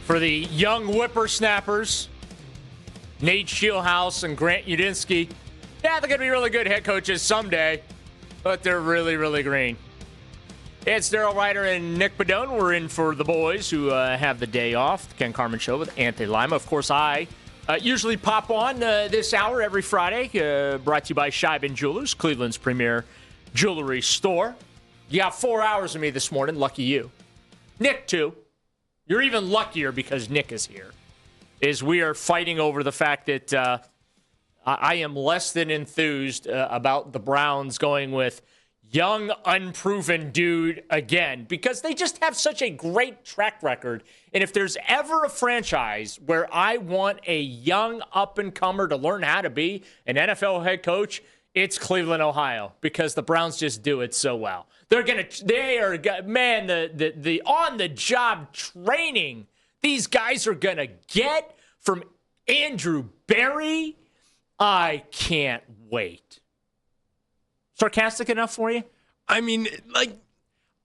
for the young whippersnappers, Nate Shieldhouse and Grant Udinski. Yeah, they're going to be really good head coaches someday, but they're really, really green. It's Daryl Ryder and Nick Bedone. We're in for the boys who have the day off. The Ken Carman Show with Anthony Lima. Of course, I usually pop on this hour every Friday, brought to you by Scheibin Jewelers, Cleveland's premier jewelry store. You got 4 hours of me this morning. Lucky you. Nick, too. You're even luckier because Nick is here. We are fighting over the fact that I am less than enthused about the Browns going with young, unproven dude again, because they just have such a great track record. And if there's ever a franchise where I want a young up-and-comer to learn how to be an NFL head coach, it's Cleveland, Ohio, because the Browns just do it so well. The on-the-job training these guys are going to get from Andrew Berry, I can't wait. Sarcastic enough for you? I mean,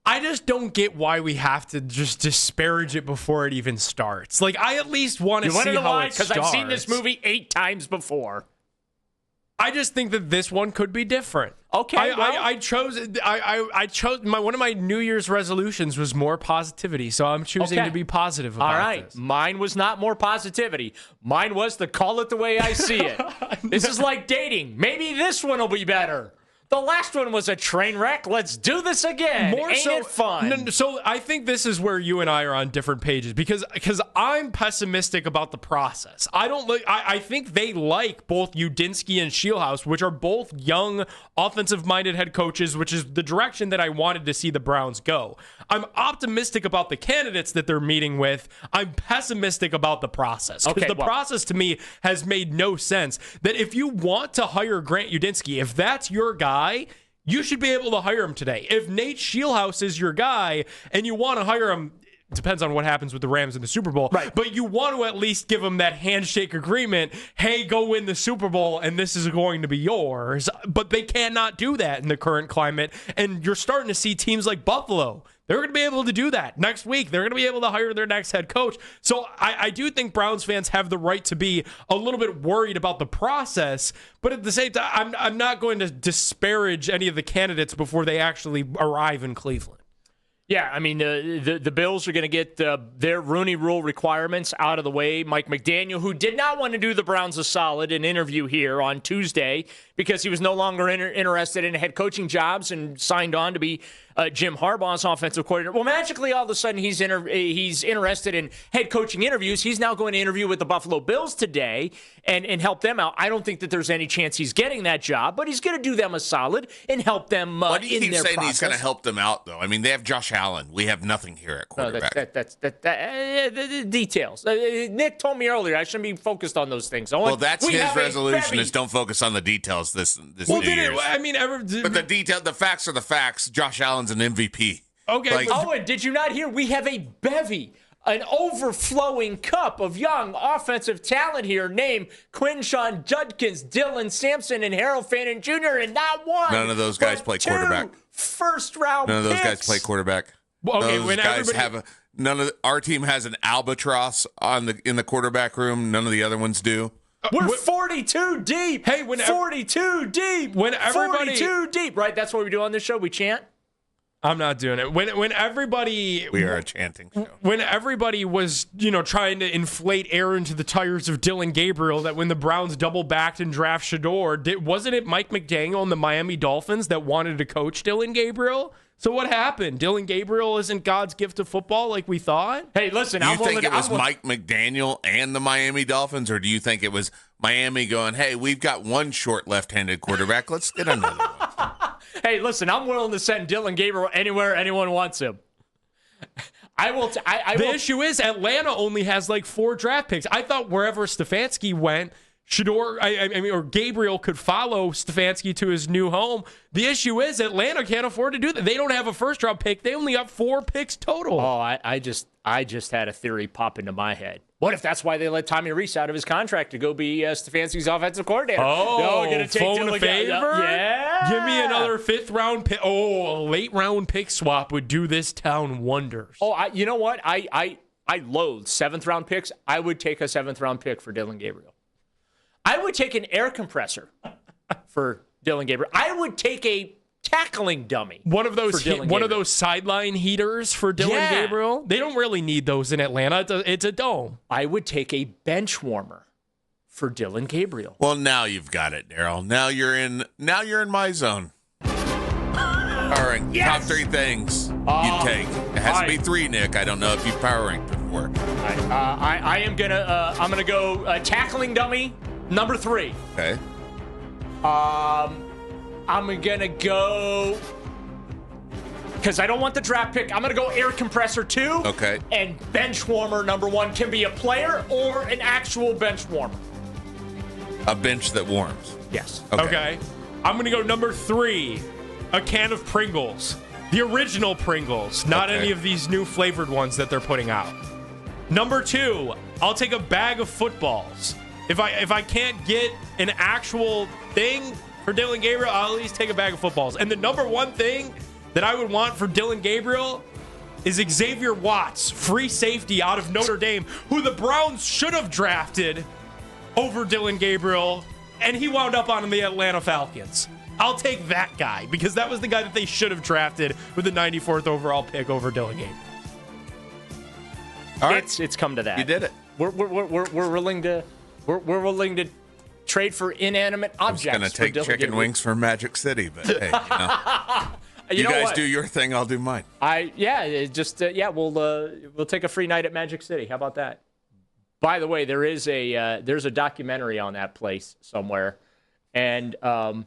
I just don't get why we have to just disparage it before it even starts. I at least want to see how it starts. Because I've seen this movie 8 times before. I just think that this one could be different. Okay, I chose one of my New Year's resolutions was more positivity, so I'm choosing to be positive about this. All right, mine was not more positivity. Mine was to call it the way I see it. This is like dating. Maybe this one will be better. The last one was a train wreck. Let's do this again. Ain't it fun? So I think this is where you and I are on different pages because I'm pessimistic about the process. I think they like both Udinski and Shieldhouse, which are both young, offensive-minded head coaches, which is the direction that I wanted to see the Browns go. I'm optimistic about the candidates that they're meeting with. I'm pessimistic about the process. Because process to me has made no sense. That if you want to hire Grant Udinski, if that's your guy, you should be able to hire him today. If Nate Shieldhouse is your guy and you want to hire him, depends on what happens with the Rams in the Super Bowl, right? But you want to at least give him that handshake agreement, hey, go win the Super Bowl and this is going to be yours. But they cannot do that in the current climate. And you're starting to see teams like Buffalo. They're going to be able to do that next week. They're going to be able to hire their next head coach. So I do think Browns fans have the right to be a little bit worried about the process. But at the same time, I'm not going to disparage any of the candidates before they actually arrive in Cleveland. Yeah, I mean, the Bills are going to get their Rooney Rule requirements out of the way. Mike McDaniel, who did not want to do the Browns a solid, an interview here on Tuesday because he was no longer interested in head coaching jobs and signed on to be Jim Harbaugh's offensive coordinator. Well, magically, all of a sudden, he's interested in head coaching interviews. He's now going to interview with the Buffalo Bills today and help them out. I don't think that there's any chance he's getting that job, but he's going to do them a solid and help them Why do you in keep their saying process. He's going to help them out, though? I mean, they have Josh Allen. We have nothing here at quarterback. The details. Nick told me earlier I shouldn't be focused on those things. Well, that's his resolution is don't focus on the details this New Year's. But the facts are the facts. Josh Allen's an MVP. Okay. And did you not hear? We have a bevy, an overflowing cup of young offensive talent here named Quinshawn Judkins, Dylan Sampson, and Harold Fannin Jr., and not one. None of those guys play quarterback. First-round None of those picks. guys play quarterback. Well, okay, those guys have our team has an albatross in the quarterback room. None of the other ones do. We're 42 deep. Hey, 42 deep. 42 deep. Right, that's what we do on this show. We chant. I'm not doing it. When everybody... We are a chanting show. When everybody was, trying to inflate air into the tires of Dylan Gabriel, that when the Browns double-backed and draft Shedeur, wasn't it Mike McDaniel and the Miami Dolphins that wanted to coach Dylan Gabriel? So what happened? Dylan Gabriel isn't God's gift to football like we thought? Hey, listen, do you think it was Mike McDaniel and the Miami Dolphins, or do you think it was Miami going, hey, we've got one short left-handed quarterback, let's get another one? Hey, listen, I'm willing to send Dylan Gabriel anywhere anyone wants him. The issue is Atlanta only has 4 draft picks. I thought wherever Stefanski went, Shedeur, or Gabriel could follow Stefanski to his new home. The issue is Atlanta can't afford to do that. They don't have a first-round pick. They only got 4 picks total. Oh, I just had a theory pop into my head. What if that's why they let Tommy Reese out of his contract to go be Stefanski's offensive coordinator? Oh, going to take phone a favor? Yeah. Give me another 5th-round pick. Oh, a late-round pick swap would do this town wonders. Oh, you know what? I loathe 7th-round picks. I would take a 7th-round pick for Dillon Gabriel. I would take an air compressor for Dillon Gabriel. I would take a tackling dummy. One of those sideline heaters for Dillon Gabriel. They don't really need those in Atlanta. It's a dome. I would take a bench warmer for Dillon Gabriel. Well, now you've got it, Daryl. Now you're in my zone. All right, top 3 things you take. It has to be 3, Nick. I don't know if you've power ranked before. I'm gonna go tackling dummy number 3. Okay. I'm gonna go because I don't want the draft pick. I'm gonna go air compressor 2. Okay. And bench warmer number 1 can be a player or an actual bench warmer. A bench that warms. Yes. Okay. I'm gonna go number 3. A can of Pringles. The original Pringles, not any of these new flavored ones that they're putting out. Number 2, I'll take a bag of footballs. If I can't get an actual thing for Dillon Gabriel, I'll at least take a bag of footballs. And the number 1 thing that I would want for Dillon Gabriel is Xavier Watts, free safety out of Notre Dame, who the Browns should have drafted over Dillon Gabriel, and he wound up on the Atlanta Falcons. I'll take that guy because that was the guy that they should have drafted with the 94th overall pick over Dillon Gabriel. All right, it's come to that. You did it. We're willing to trade for inanimate objects. I was going to take chicken wings from Magic City, but hey, you guys do your thing. I'll do mine. We'll take a free night at Magic City. How about that? By the way, there's a documentary on that place somewhere. And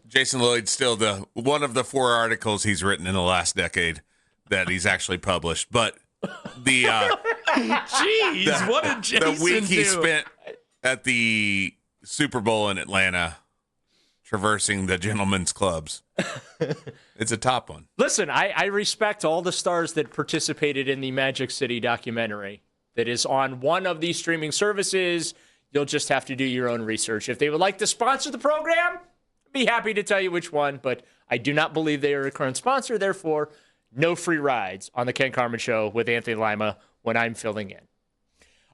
Jason Lloyd's still one of the 4 articles he's written in the last decade that he's actually published. But the what did Jason the week he do? spent at the Super Bowl in Atlanta, traversing the gentlemen's clubs, it's a top one. Listen, I respect all the stars that participated in the Magic City documentary that is on one of these streaming services. You'll just have to do your own research. If they would like to sponsor the program, I'd be happy to tell you which one, but I do not believe they are a current sponsor. Therefore, no free rides on the Ken Carman Show with Anthony Lima when I'm filling in.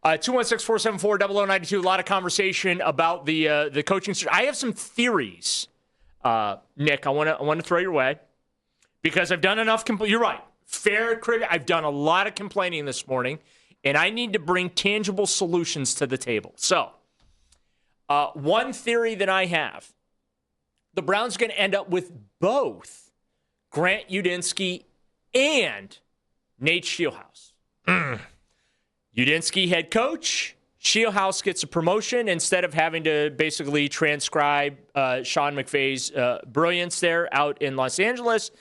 216-474-0092. A lot of conversation about the coaching. I have some theories, Nick. I want to throw your way because I've done enough. You're right. Fair critic. I've done a lot of complaining this morning. And I need to bring tangible solutions to the table. So, one theory that I have, the Browns are going to end up with both Grant Udinski and Nate Scheelhaase. Udinski head coach, Scheelhaase gets a promotion. Instead of having to basically transcribe Sean McVay's brilliance there out in Los Angeles,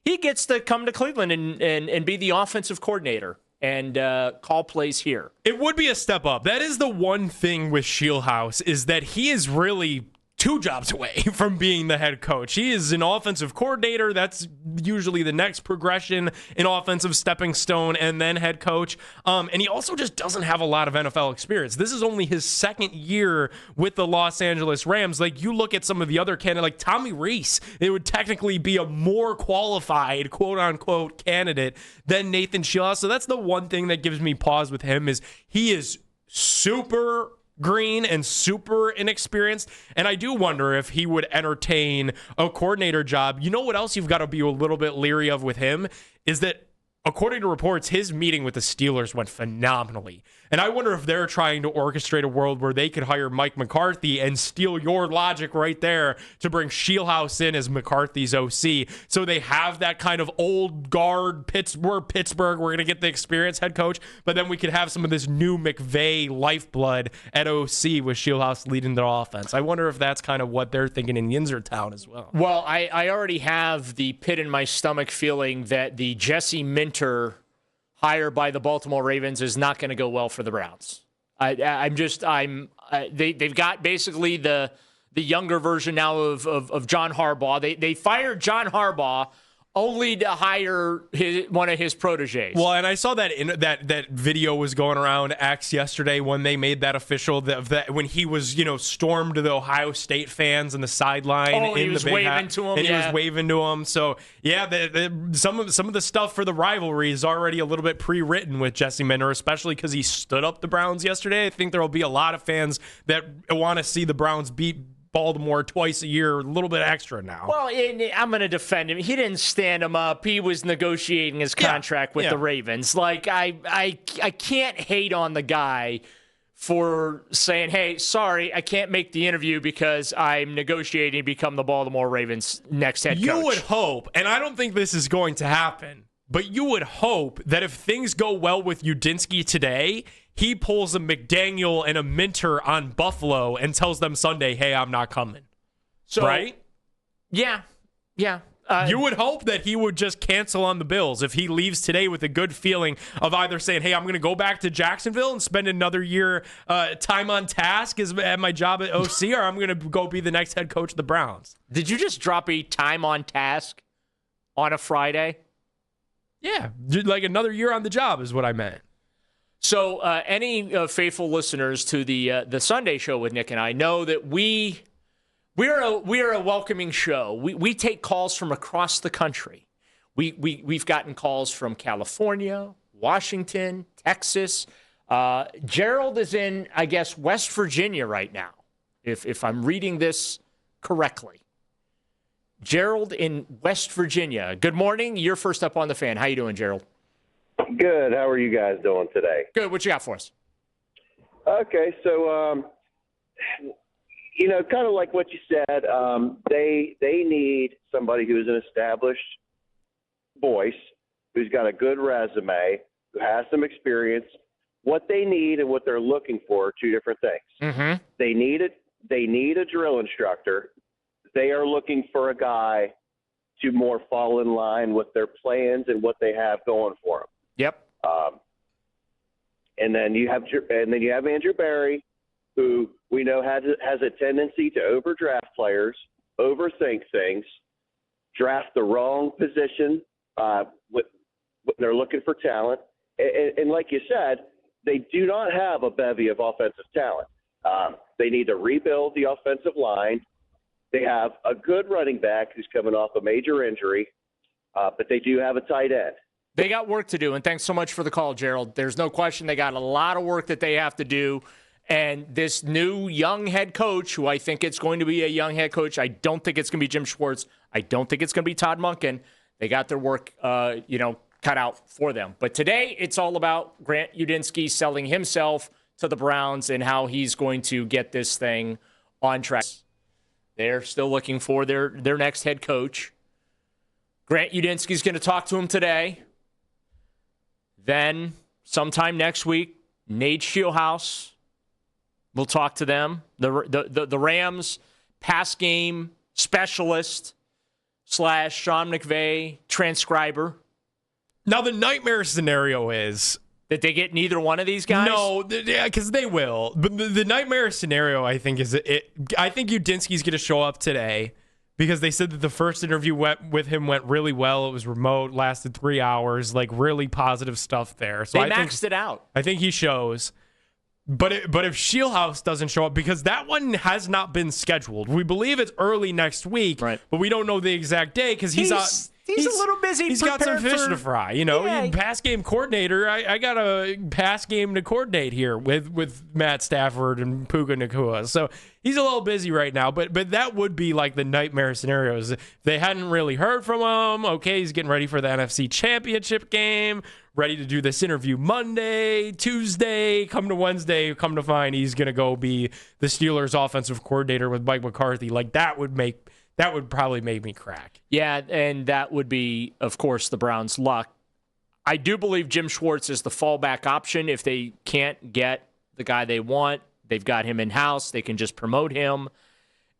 he gets to come to Cleveland and be the offensive coordinator and call plays here. It would be a step up. That is the one thing with Scheelhaase is that he is really 2 jobs away from being the head coach. He is an offensive coordinator. That's usually the next progression in offensive stepping stone and then head coach. And he also just doesn't have a lot of NFL experience. This is only his 2nd year with the Los Angeles Rams. Like, you look at some of the other candidates, like Tommy Rees, it would technically be a more qualified, quote-unquote, candidate than Nathan Scheelhaase. So that's the one thing that gives me pause with him is he is super green and super inexperienced, and I do wonder if he would entertain a coordinator job. You know what else you've got to be a little bit leery of with him is that, according to reports, his meeting with the Steelers went phenomenally. And I wonder if they're trying to orchestrate a world where they could hire Mike McCarthy and steal your logic right there to bring Scheelhaase in as McCarthy's OC. So they have that kind of old guard Pittsburgh. We're going to get the experienced head coach, but then we could have some of this new McVay lifeblood at OC with Scheelhaase leading the offense. I wonder if that's kind of what they're thinking in Yinzertown as well. Well, I already have the pit in my stomach feeling that the Jesse Minter hire by the Baltimore Ravens is not going to go well for the Browns. They've got basically the younger version now of John Harbaugh. They fired John Harbaugh only to hire one of his proteges. Well, and I saw that that video was going around X yesterday when they made that official. That when he was, stormed the Ohio State fans in the sideline, and he was waving to him, and he was waving to him. So yeah, some of the stuff for the rivalry is already a little bit pre-written with Jesse Minter, especially because he stood up the Browns yesterday. I think there will be a lot of fans that want to see the Browns beat Baltimore twice a year, a little bit extra now. Well, I'm going to defend him. He didn't stand him up. He was negotiating his contract with the Ravens. Like, I can't hate on the guy for saying, hey, sorry, I can't make the interview because I'm negotiating to become the Baltimore Ravens' next head coach. You would hope, and I don't think this is going to happen, but you would hope that if things go well with Udinski today, he pulls a McDaniel and a Minter on Buffalo and tells them Sunday, hey, I'm not coming. So, right? Yeah. You would hope that he would just cancel on the Bills if he leaves today with a good feeling of either saying, hey, I'm going to go back to Jacksonville and spend another year time on task at my job at OC, or I'm going to go be the next head coach of the Browns. Did you just drop a time on task on a Friday? Yeah, like another year on the job is what I meant. So any faithful listeners to the Sunday show with Nick and I know that we are a welcoming show. We take calls from across the country. We've gotten calls from California, Washington, Texas. Gerald is in, I guess, West Virginia right now, if I'm reading this correctly. Gerald in West Virginia. Good morning. You're first up on the Fan. How you doing, Gerald? Good. How are you guys doing today? Good. What you got for us? Okay, so kind of like what you said, they need somebody who's an established voice, who's got a good resume, who has some experience. What they need and what they're looking for are two different things. Mm-hmm. They need a drill instructor. They are looking for a guy to more fall in line with their plans and what they have going for them. Yep. And then you have Andrew Berry, who we know has a tendency to overdraft players, overthink things, draft the wrong position when they're looking for talent. And like you said, they do not have a bevy of offensive talent. They need to rebuild the offensive line. They have a good running back who's coming off a major injury, but they do have a tight end. They got work to do, and thanks so much for the call, Gerald. There's no question they got a lot of work that they have to do, and this new young head coach, who I think it's going to be a young head coach, I don't think it's going to be Jim Schwartz. I don't think it's going to be Todd Monken. They got their work, cut out for them. But today, it's all about Grant Udinski selling himself to the Browns and how he's going to get this thing on track. They're still looking for their next head coach. Grant Udinski's going to talk to him today. Then, sometime next week, Nate Shieldhouse will talk to them. The Rams pass game specialist / Sean McVay transcriber. Now, the nightmare scenario is that they get neither one of these guys? No, because they will. But the nightmare scenario, I think, I think Udinski's going to show up today because they said that the first interview with him went really well. It was remote, lasted 3 hours, like really positive stuff there. So they maxed it out. I think he shows. But if Shieldhouse doesn't show up, because that one has not been scheduled. We believe it's early next week, right, but we don't know the exact day because he's a little busy. He's got some fish to fry. Pass game coordinator. I got a pass game to coordinate here with Matt Stafford and Puka Nacua. So he's a little busy right now. But that would be like the nightmare scenarios. If they hadn't really heard from him, okay, he's getting ready for the NFC Championship game, ready to do this interview Monday, Tuesday, come to Wednesday, come to find he's going to go be the Steelers offensive coordinator with Mike McCarthy. Like that would probably make me crack. Yeah, and that would be, of course, the Browns' luck. I do believe Jim Schwartz is the fallback option. If they can't get the guy they want, they've got him in-house. They can just promote him,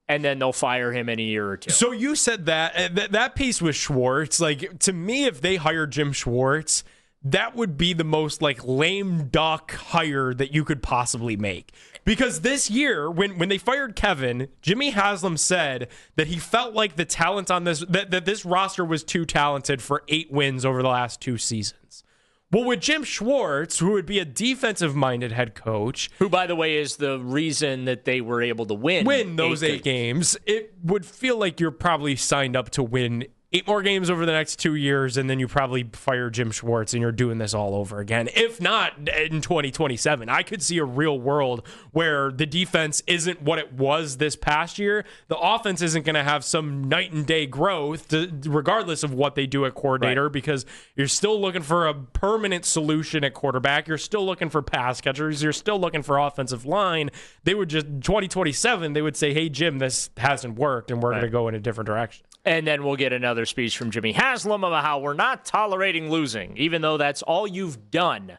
and then they'll fire him in a year or two. So you said that piece with Schwartz. Like, to me, if they hire Jim Schwartz, that would be the most lame duck hire that you could possibly make. Because this year, when they fired Kevin, Jimmy Haslam said that he felt like the talent on that this roster was too talented for 8 wins over the last 2 seasons. Well, with Jim Schwartz, who would be a defensive-minded head coach, who, by the way, is the reason that they were able to win those 8 games, it would feel like you're probably signed up to win 8 more games over the next 2 years, and then you probably fire Jim Schwartz and you're doing this all over again. If not in 2027, I could see a real world where the defense isn't what it was this past year. The offense isn't going to have some night and day growth, regardless of what they do at coordinator, because you're still looking for a permanent solution at quarterback. You're still looking for pass catchers. You're still looking for offensive line. They would just, 2027, they would say, hey, Jim, this hasn't worked, and we're going to go in a different direction. And then we'll get another speech from Jimmy Haslam about how we're not tolerating losing, even though that's all you've done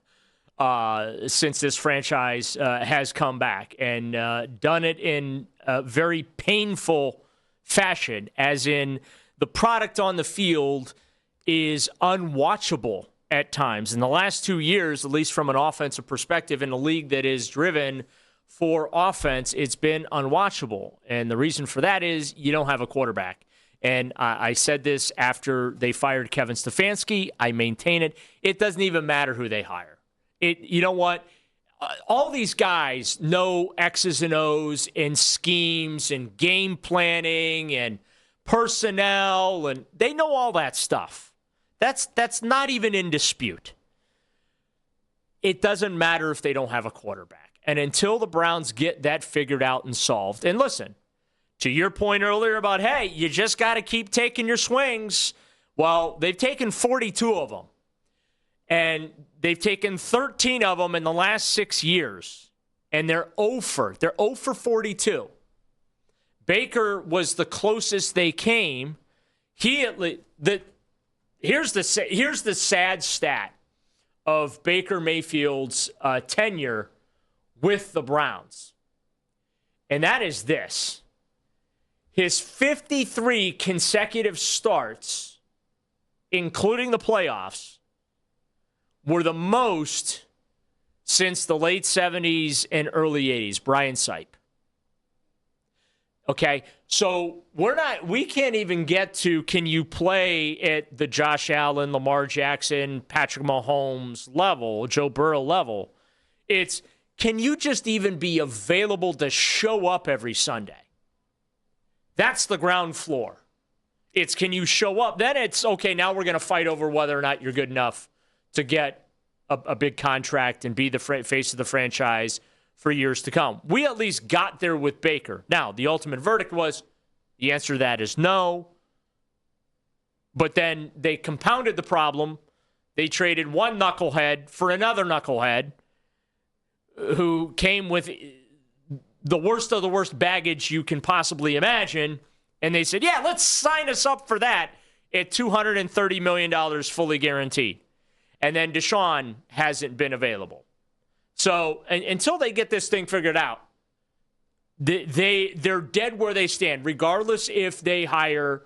since this franchise has come back, and done it in a very painful fashion, as in the product on the field is unwatchable at times. In the last 2 years, at least from an offensive perspective, in a league that is driven for offense, it's been unwatchable. And the reason for that is you don't have a quarterback. And I said this after they fired Kevin Stefanski. I maintain it. It doesn't even matter who they hire. You know what? All these guys know X's and O's and schemes and game planning and personnel, and they know all that stuff. That's not even in dispute. It doesn't matter if they don't have a quarterback. And until the Browns get that figured out and solved, and listen, to your point earlier about, hey, you just got to keep taking your swings. Well, they've taken 42 of them. And they've taken 13 of them in the last 6 years. And they're 0 for 42. Baker was the closest they came. Here's the sad stat of Baker Mayfield's tenure with the Browns. And that is this. His 53 consecutive starts, including the playoffs, were the most since the late 70s and early 80s. Brian Sipe. Okay, so we can't even get to, can you play at the Josh Allen, Lamar Jackson, Patrick Mahomes level, Joe Burrow level. It's, can you just even be available to show up every Sunday? That's the ground floor. It's, can you show up? Then it's, okay, now we're going to fight over whether or not you're good enough to get a big contract and be the face of the franchise for years to come. We at least got there with Baker. Now, the ultimate verdict was, the answer to that is no. But then they compounded the problem. They traded one knucklehead for another knucklehead who came with the worst of the worst baggage you can possibly imagine. And they said, yeah, let's sign us up for that at $230 million fully guaranteed. And then Deshaun hasn't been available. So until they get this thing figured out, they're dead where they stand, regardless if they hire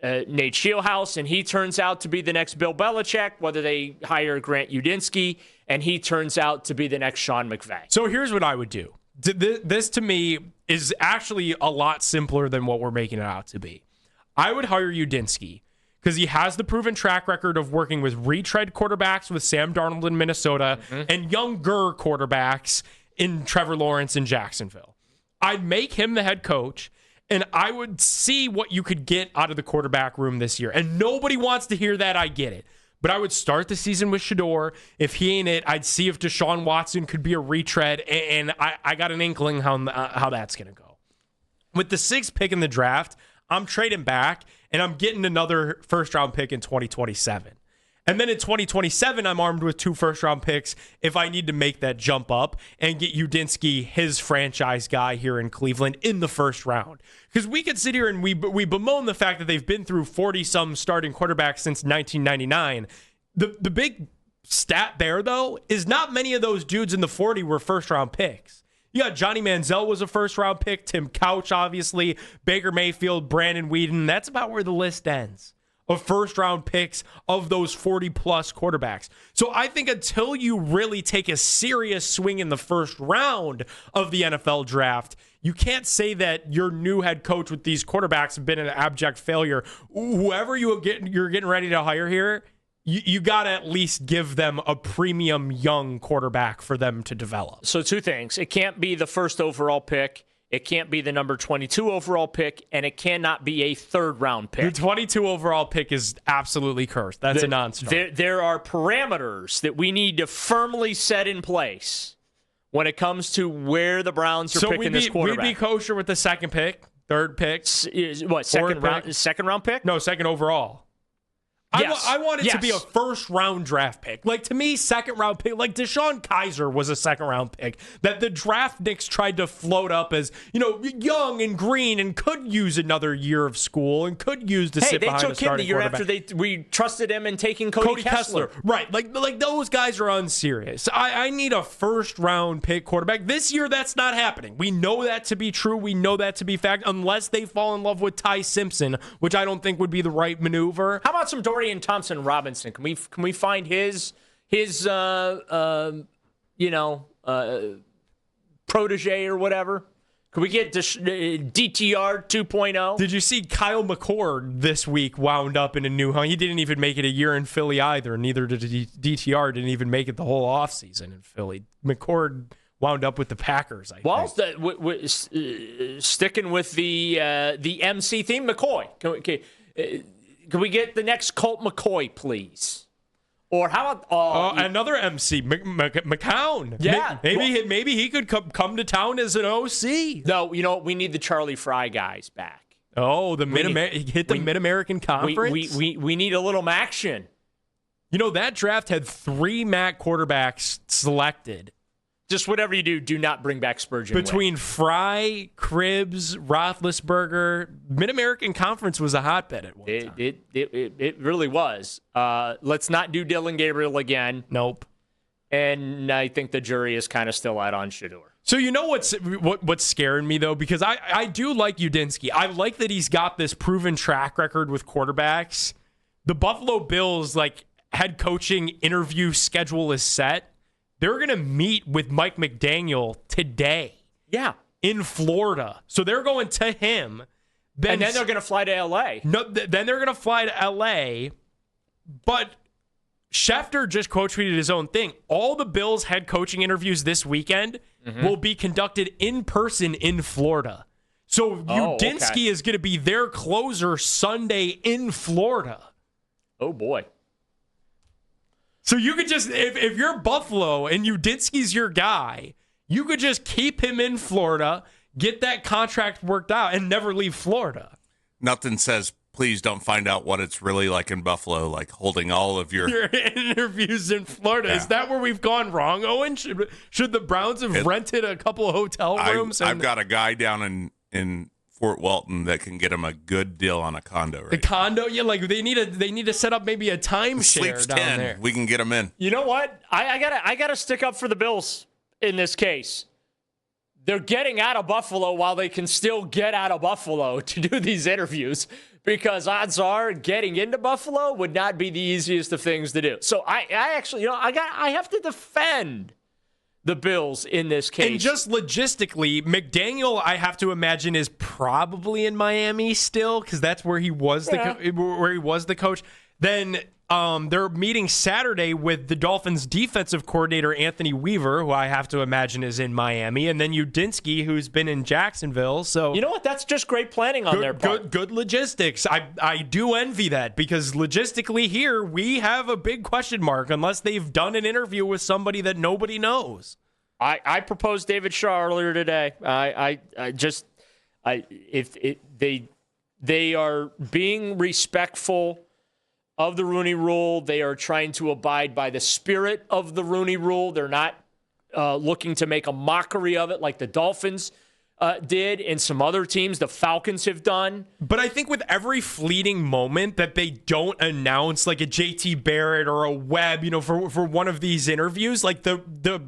Nate Scheelhaus and he turns out to be the next Bill Belichick, whether they hire Grant Udinski and he turns out to be the next Sean McVay. So here's what I would do. This, to me, is actually a lot simpler than what we're making it out to be. I would hire Udinski because he has the proven track record of working with retread quarterbacks with Sam Darnold in Minnesota and younger quarterbacks in Trevor Lawrence in Jacksonville. I'd make him the head coach, and I would see what you could get out of the quarterback room this year. And nobody wants to hear that. I get it. But I would start the season with Shedeur. If he ain't it, I'd see if Deshaun Watson could be a retread, and I got an inkling how that's going to go. With the 6th pick in the draft, I'm trading back, and I'm getting another first-round pick in 2027. And then in 2027, I'm armed with 2 first-round picks if I need to make that jump up and get Udinski, his franchise guy here in Cleveland, in the first round. Because we could sit here and we bemoan the fact that they've been through 40-some starting quarterbacks since 1999. The big stat there, though, is not many of those dudes in the 40 were first-round picks. You got Johnny Manziel was a first-round pick, Tim Couch, obviously, Baker Mayfield, Brandon Weeden. That's about where the list ends. of first-round picks of those 40-plus quarterbacks. So I think until you really take a serious swing in the first round of the NFL draft, you can't say that your new head coach with these quarterbacks have been an abject failure. Whoever you're getting ready to hire here, you got to at least give them a premium young quarterback for them to develop. So two things. It can't be the first overall pick. It can't be the number 22 overall pick, and it cannot be a third-round pick. The 22 overall pick is absolutely cursed. That's a non-starter. There are parameters that we need to firmly set in place when it comes to where the Browns are picking this quarterback. We'd be kosher with the second pick, third pick. What, second round pick? No, second overall. Yes. I want it to be a first-round draft pick. Like, to me, second-round pick, like Deshaun Kaiser was a second-round pick that the draftniks tried to float up as, young and green and could use another year of school and could use to sit behind a starting quarterback. Hey, they took him the year after we trusted him in taking Cody Kessler. Right. Like those guys are unserious. I need a first-round pick quarterback. This year, that's not happening. We know that to be true. We know that to be fact, unless they fall in love with Ty Simpson, which I don't think would be the right maneuver. How about some Dorian Thompson-Robinson? Can we find his protege or whatever? Can we get DTR 2.0? Did you see Kyle McCord this week wound up in a new home? He didn't even make it a year in Philly either. Neither did DTR. Didn't even make it the whole offseason in Philly. McCord wound up with the Packers, I think. Sticking with the MC theme, McCoy. Can we get the next Colt McCoy, please? Or how about another MC, McCown? Yeah, maybe he could come to town as an OC. No, we need the Charlie Fry guys back. Oh, Mid-American Conference. We need a little action. That draft had 3 MAC quarterbacks selected. Just whatever you do not bring back Spurgeon. Between Fry, Cribbs, Roethlisberger, Mid-American Conference was a hotbed at one time. It really was. Let's not do Dylan Gabriel again. Nope. And I think the jury is kind of still out on Shedeur. So what's scaring me, though, because I do like Udinski. I like that he's got this proven track record with quarterbacks. The Buffalo Bills, head coaching interview schedule is set. They're going to meet with Mike McDaniel today. Yeah. In Florida. So they're going to him. And then they're going to fly to L.A. No, then they're going to fly to L.A. But Schefter just quote tweeted his own thing. All the Bills head coaching interviews this weekend will be conducted in person in Florida. So Udinski is going to be their closer Sunday in Florida. Oh, boy. So you could just, if you're Buffalo and Udinski's your guy, you could just keep him in Florida, get that contract worked out, and never leave Florida. Nothing says, please don't find out what it's really like in Buffalo, like holding all of your interviews in Florida. Yeah. Is that where we've gone wrong, Owen? Should the Browns have rented a couple of hotel rooms? I've got a guy down in Fort Walton that can get him a good deal on a condo. Right? The condo, yeah, they need to set up maybe a timeshare down 10. there. We can get him in. You know what? I gotta stick up for the Bills in this case. They're getting out of Buffalo while they can still get out of Buffalo to do these interviews, because odds are getting into Buffalo would not be the easiest of things to do. So I actually, I have to defend the Bills in this case. And just logistically, McDaniel, I have to imagine, is probably in Miami still, because that's where he was the coach. Then they're meeting Saturday with the Dolphins' defensive coordinator, Anthony Weaver, who I have to imagine is in Miami, and then Udinski, who's been in Jacksonville. So you know what? That's just great planning on their part. Good logistics. I do envy that, because logistically here, we have a big question mark unless they've done an interview with somebody that nobody knows. I proposed David Shaw earlier today. They are being respectful of the Rooney Rule. They are trying to abide by the spirit of the Rooney Rule. They're not looking to make a mockery of it like the Dolphins did and some other teams. The Falcons have done. But I think with every fleeting moment that they don't announce, like a JT Barrett or a Webb, for one of these interviews, like the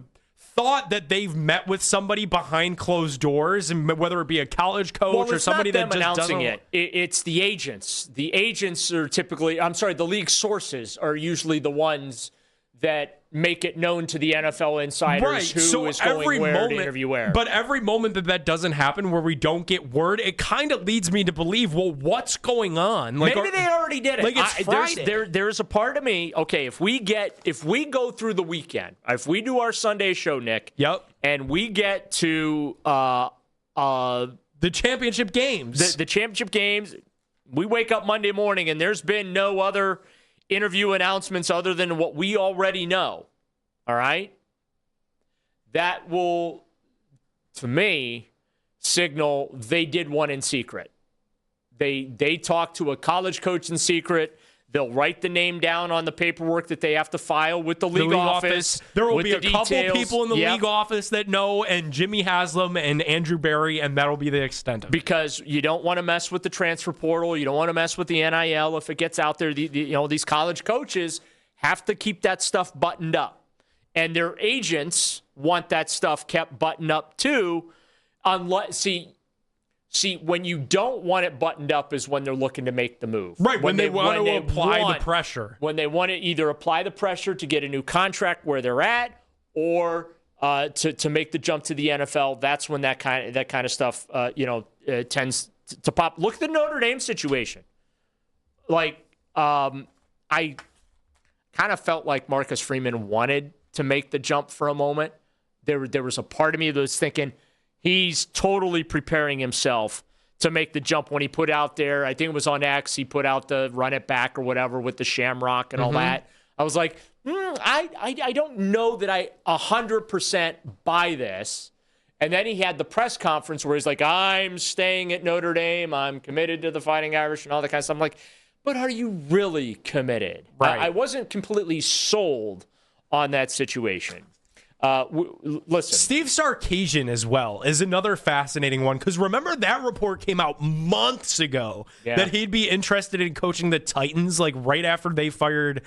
thought that they've met with somebody behind closed doors, and whether it be a college coach or somebody that just announcing doesn't. It's the agents. The agents are typically, the league sources are usually the ones that make it known to the NFL insiders who is going where to interview where. But every moment that doesn't happen, where we don't get word, it kind of leads me to believe, well, what's going on? Like, maybe they already did it. Like, it's Friday. There's a part of me. Okay, if we go through the weekend, if we do our Sunday show, Nick. Yep. And we get to the championship games. The championship games. We wake up Monday morning and there's been no other interview announcements other than what we already know. All right? That will, to me, signal they did one in secret. They talked to a college coach in secret. They'll write the name down on the paperwork that they have to file with the league office. There will be a couple people in the league office that know, and Jimmy Haslam and Andrew Berry, and that'll be the extent of it. Because you don't want to mess with the transfer portal. You don't want to mess with the NIL if it gets out there. These college coaches have to keep that stuff buttoned up. And their agents want that stuff kept buttoned up too. See, when you don't want it buttoned up is when they're looking to make the move. Right, when they want to apply the pressure. When they want to either apply the pressure to get a new contract where they're at, or to make the jump to the NFL. That's when that kind of stuff tends to pop. Look at the Notre Dame situation. Like, I kind of felt like Marcus Freeman wanted to make the jump for a moment. There was a part of me that was thinking, he's totally preparing himself to make the jump when he put out there. I think it was on X. He put out the run it back or whatever with the shamrock and all that. I was like, I don't know that I 100% buy this. And then he had the press conference where he's like, I'm staying at Notre Dame. I'm committed to the Fighting Irish and all that kind of stuff. I'm like, but are you really committed? Right. I wasn't completely sold on that situation. Listen, Steve Sarkisian as well is another fascinating one, because remember that report came out months ago that he'd be interested in coaching the Titans, like right after they fired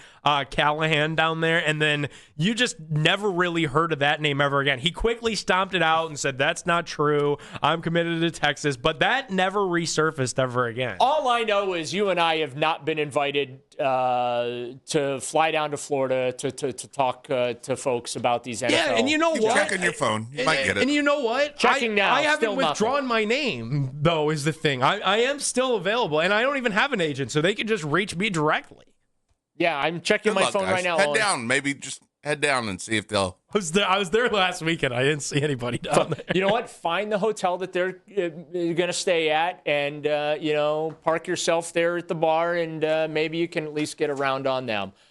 Callahan down there, and then you just never really heard of that name ever again. He quickly stomped it out and said, that's not true, I'm committed to Texas, but that never resurfaced ever again. All I know is you and I have not been invited to fly down to Florida to talk to folks about these NFL. Yeah, and you know what? Check on your phone. You might get it. And you know what? Checking now. I haven't still withdrawn nothing. my name, though, is the thing. I am still available, and I don't even have an agent, so they can just reach me directly. Yeah, I'm checking my phone right now. Head down. Maybe just head down and see if they'll. I was there last weekend. I didn't see anybody down there. You know what? Find the hotel that they're going to stay at, and park yourself there at the bar, and maybe you can at least get around on them.